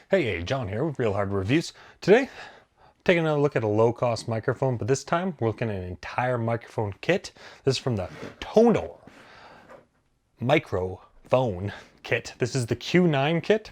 Hey, John here with Real Hard Reviews. Today, taking a look at a low-cost microphone, but this time we're looking at an entire microphone kit. This is from the Tonor microphone kit. This is the Q9 kit,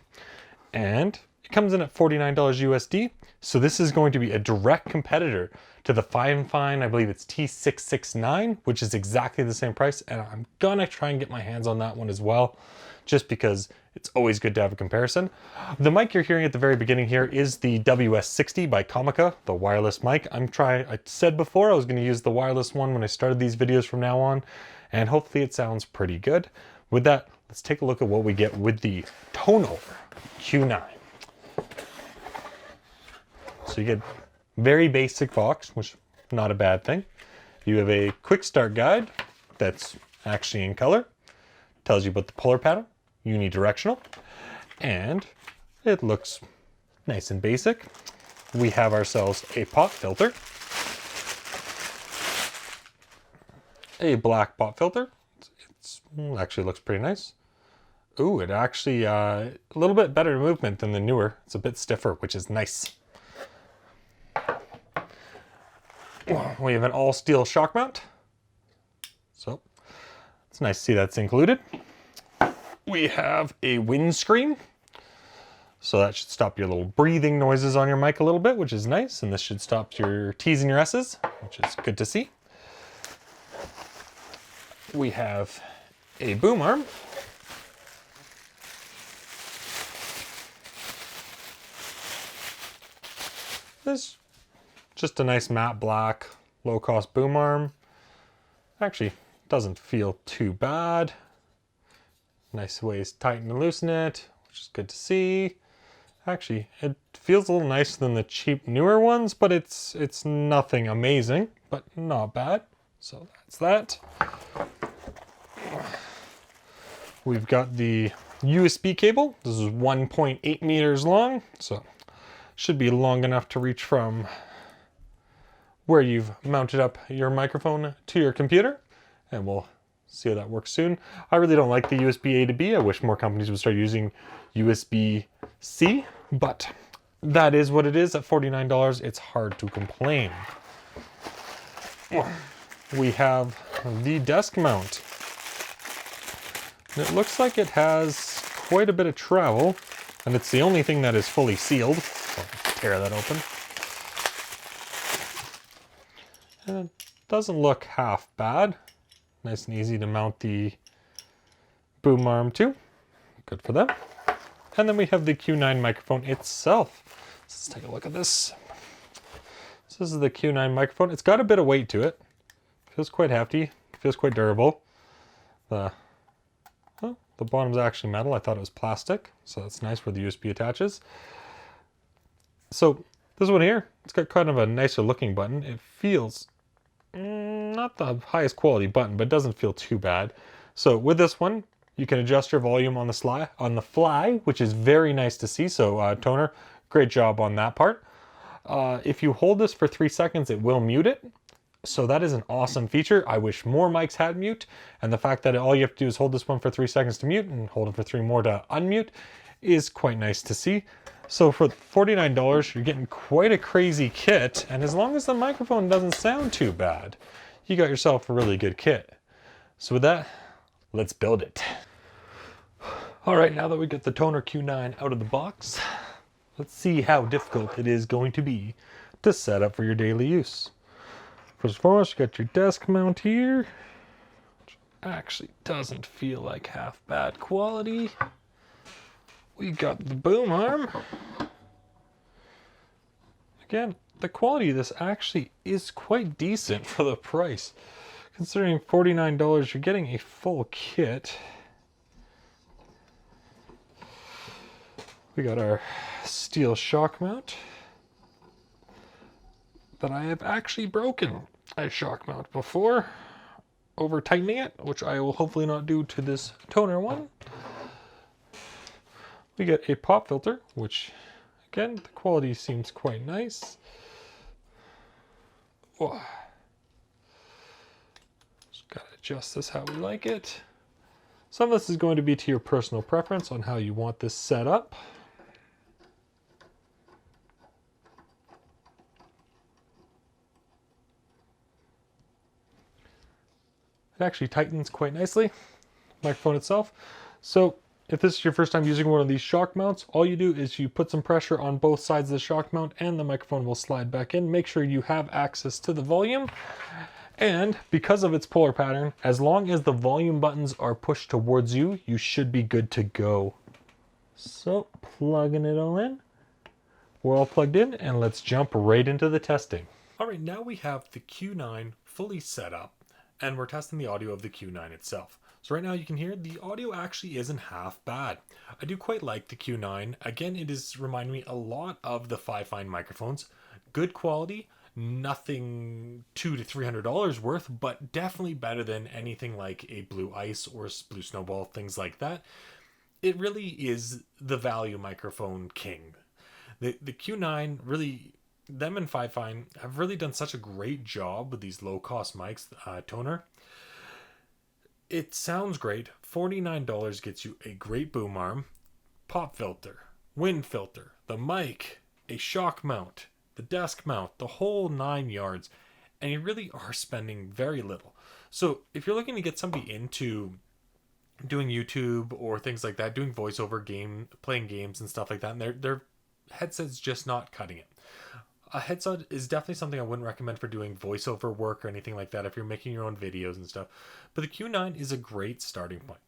and it comes in at $49 USD. So this is going to be a direct competitor to the Fine, I believe it's T669, which is exactly the same price, and I'm gonna try and get my hands on that one as well, just because it's always good to have a comparison. The mic you're hearing at the very beginning here is the WS60 by Comica, the wireless mic. I said before I was gonna use the wireless one when I started these videos from now on, and hopefully it sounds pretty good. With that, let's take a look at what we get with the Tonor Q9. So you get very basic box, which not a bad thing. You have a quick start guide that's actually in color. Tells you about the polar pattern, unidirectional, and it looks nice and basic. We have ourselves a pop filter, a black pop filter. It actually looks pretty nice. Ooh, it actually a little bit better movement than the newer. It's a bit stiffer, which is nice. We have an all steel shock mount, so it's nice to see that's included. We have a windscreen, so that should stop your little breathing noises on your mic a little bit, which is nice, and this should stop your T's and your S's, which is good to see. We have a boom arm. This just a nice matte black, low-cost boom arm. Actually, doesn't feel too bad. Nice ways to tighten and loosen it, which is good to see. Actually, it feels a little nicer than the cheap newer ones, but it's nothing amazing, but not bad. So that's that. We've got the USB cable. This is 1.8 meters long, so should be long enough to reach from where you've mounted up your microphone to your computer, and we'll see how that works soon. I really don't like the USB A to B. I wish more companies would start using USB-C, but that is what it is. At $49, it's hard to complain. We have the desk mount. And it looks like it has quite a bit of travel, and it's the only thing that is fully sealed. So I'll tear that open. And it doesn't look half bad. Nice and easy to mount the boom arm to. Good for them. And then we have the Q9 microphone itself. Let's take a look at this. So this is the Q9 microphone. It's got a bit of weight to it. Feels quite hefty. Feels quite durable. The bottom's actually metal. I thought it was plastic. So that's nice where the USB attaches. So this one here, it's got kind of a nicer looking button. It feels not the highest quality button, but it doesn't feel too bad. So with this one, you can adjust your volume on the fly, which is very nice to see. So Tonor, great job on that part. If you hold this for 3 seconds, it will mute it. So that is an awesome feature. I wish more mics had mute, and the fact that all you have to do is hold this one for 3 seconds to mute and hold it for 3 more to unmute is quite nice to see. So for $49, you're getting quite a crazy kit, and as long as the microphone doesn't sound too bad, you got yourself a really good kit. So with that, let's build it. All right, now that we got the Tonor Q9 out of the box, let's see how difficult it is going to be to set up for your daily use. First and foremost, you got your desk mount here, which actually doesn't feel like half bad quality. We got the boom arm. Again, the quality of this actually is quite decent for the price. Considering $49, you're getting a full kit. We got our steel shock mount that I have actually broken a shock mount before, over tightening it, which I will hopefully not do to this Tonor one. We get a pop filter, which again, the quality seems quite nice. Oh. Just gotta adjust this how we like it. Some of this is going to be to your personal preference on how you want this set up. It actually tightens quite nicely, microphone itself. So if this is your first time using one of these shock mounts, all you do is you put some pressure on both sides of the shock mount and the microphone will slide back in. Make sure you have access to the volume. And because of its polar pattern, as long as the volume buttons are pushed towards you, you should be good to go. So plugging it all in. We're all plugged in and let's jump right into the testing. All right, now we have the Q9 fully set up and we're testing the audio of the Q9 itself. So right now you can hear the audio actually isn't half bad. I do quite like the Q9. Again, it is reminding me a lot of the Fifine microphones. Good quality, nothing $200 to $300 worth, but definitely better than anything like a Blue Ice or Blue Snowball, things like that. It really is the value microphone king. The Q9 really, them and Fifine have really done such a great job with these low-cost mics, Tonor. It sounds great. $49 gets you a great boom arm, pop filter, wind filter, the mic, a shock mount, the desk mount, the whole 9 yards, and you really are spending very little. So if you're looking to get somebody into doing YouTube or things like that, doing voiceover playing games and stuff like that, and their headset's just not cutting it. A headset is definitely something I wouldn't recommend for doing voiceover work or anything like that if you're making your own videos and stuff. But the Q9 is a great starting point.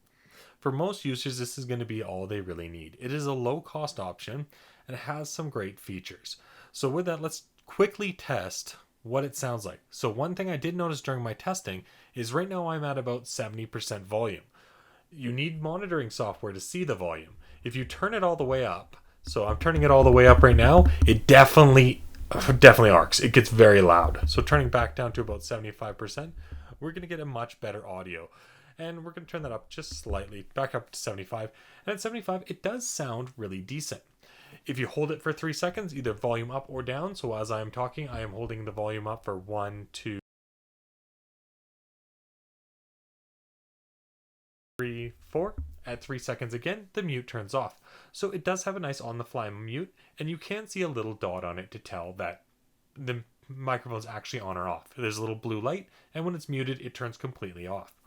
For most users, this is going to be all they really need. It is a low-cost option and it has some great features. So with that, let's quickly test what it sounds like. So one thing I did notice during my testing is right now I'm at about 70% volume. You need monitoring software to see the volume. If you turn it all the way up, so I'm turning it all the way up right now, it definitely arcs. It gets very loud. So turning back down to about 75%, we're going to get a much better audio. And we're going to turn that up just slightly, back up to 75. And at 75, it does sound really decent. If you hold it for 3 seconds, either volume up or down. So as I am talking, I am holding the volume up for 1, 2, 3, 4. At 3 seconds again, the mute turns off. So it does have a nice on-the-fly mute, and you can see a little dot on it to tell that the microphone's actually on or off. There's a little blue light, and when it's muted, it turns completely off.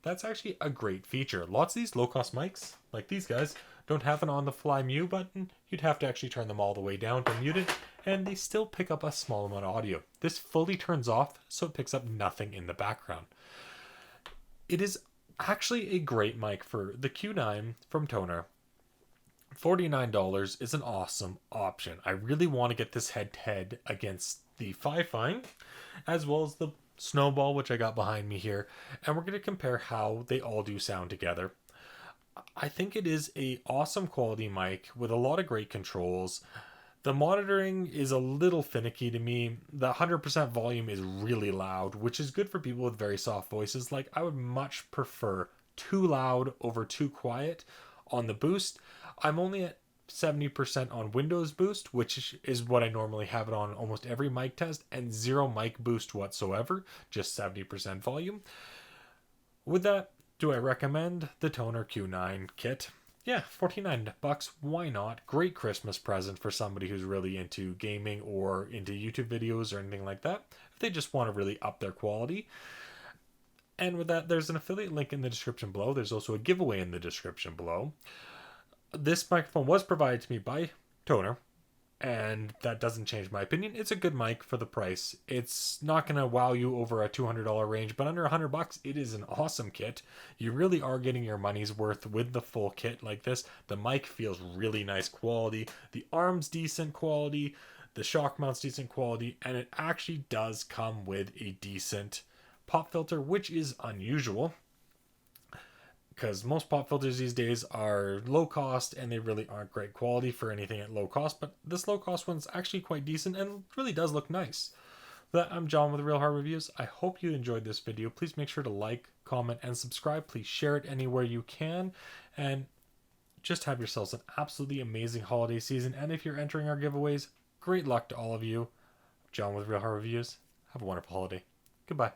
That's actually a great feature. Lots of these low-cost mics, like these guys, don't have an on-the-fly mute button. You'd have to actually turn them all the way down to mute it, and they still pick up a small amount of audio. This fully turns off, so it picks up nothing in the background. It is actually a great mic for the Q9 from Tonor. $49 is an awesome option. I really want to get this head-to-head against the Fifine, as well as the Snowball, which I got behind me here, and we're going to compare how they all do sound together. I think it is a awesome quality mic with a lot of great controls. The monitoring is a little finicky to me. The 100% volume is really loud, which is good for people with very soft voices. Like, I would much prefer too loud over too quiet on the boost. I'm only at 70% on Windows boost, which is what I normally have it on almost every mic test, and zero mic boost whatsoever, just 70% volume. With that, do I recommend the Tonor Q9 kit? Yeah, $49, why not? Great Christmas present for somebody who's really into gaming or into YouTube videos or anything like that, if they just want to really up their quality. And with that, there's an affiliate link in the description below. There's also a giveaway in the description below. This microphone was provided to me by Tonor, and that doesn't change my opinion. It's a good mic for the price. It's not going to wow you over a $200 range, but under $100, it is an awesome kit. You really are getting your money's worth with the full kit like this. The mic feels really nice quality. The arm's decent quality. The shock mount's decent quality. And it actually does come with a decent pop filter, which is unusual, because most pop filters these days are low cost and they really aren't great quality for anything at low cost, but this low cost one's actually quite decent and really does look nice. With that, I'm John with Real Hard Reviews. I hope you enjoyed this video. Please make sure to like, comment, and subscribe. Please share it anywhere you can, and just have yourselves an absolutely amazing holiday season. And if you're entering our giveaways, great luck to all of you. John with Real Hard Reviews. Have a wonderful holiday. Goodbye.